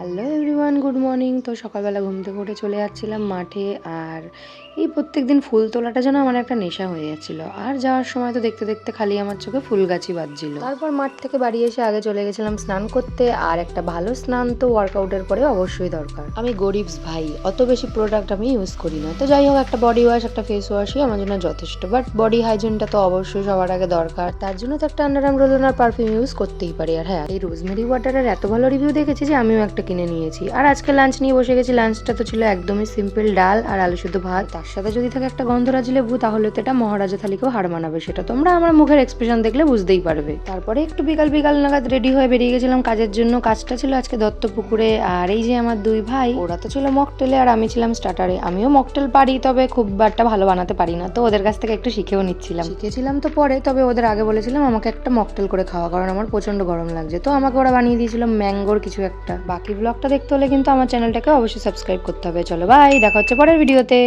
Hello everyone, good morning. তো সকালবেলা ঘুম থেকে উঠে চলে যাচ্ছিলাম মাঠে। আর এই প্রত্যেক দিন ফুল তোলাটা যেন আমার একটা নেশা হয়ে যাচ্ছিল। আর যাওয়ার সময় তো দেখতে দেখতে খালি আমার চোখে ফুল গাছই বাজছিল। তারপর মাঠ থেকে বাড়ি এসে আগে চলে গেছিলাম স্নান করতে। আর একটা ভালো স্নান তো ওয়ার্কআউটের পরে অবশ্যই দরকার। আমি গরিবস ভাই, অত বেশি প্রোডাক্ট আমি ইউজ করি না। তো যাই হোক, একটা বডি ওয়াশ একটা ফেস ওয়াশই আমার জন্য যথেষ্ট। বাট বডি হাইজিনটা তো অবশ্যই সবার আগে দরকার। তার জন্য তো একটা আন্ডার রোল আর পারফিউম ইউজ করতেই পারি। আর হ্যাঁ, এই রোজমেরি ওয়াটারের এত ভালো রিভিউ দেখেছি যে আমিও একটা কিনে নিয়েছি। আর আজকে লাঞ্চ নিয়ে বসে গেছি। লাঞ্চটা তো ছিল একদমই সিম্পল, ডাল আর আলু শুধু ভাত। তার সাথে যদি থাকে একটা গন্ধরাজ লেবু, তাহলে তো এটা মহারাজা থালিকেও হার মানাবে। সেটা তোমরা আমার মুখের এক্সপ্রেশন দেখলে বুঝতেই পারবে। তারপরে একটু বিকাল বিকাল নাগাদ রেডি হয়ে বেরিয়ে গেছিলাম কাজের জন্য। কাজটা ছিল আজকে দত্তপুকুরে। আর এই যে আমার দুই ভাই, ওরা তো ছিল মকটেলে আর আমি ছিলাম স্টার্টারে। আমিও মকটেল পারি, তবে খুব একটা ভালো বানাতে পারি না। তো ওদের কাছ থেকে একটু শিখেও নিচ্ছিলাম। শিখেছিলাম তো পরে, তবে ওদের আগে বলেছিলাম আমাকে একটা মকটেল করে খাওয়া, কারণ আমার প্রচন্ড গরম লাগছে। তো আমাকে ওরা বানিয়ে দিয়েছিল ম্যাঙ্গোর কিছু একটা। বাকি ব্লগটা দেখতে হলে কিন্তু আমার চ্যানেলটাকে অবশ্যই সাবস্ক্রাইব করতে হবে। চলো বাই, দেখা হচ্ছে পরের ভিডিওতে।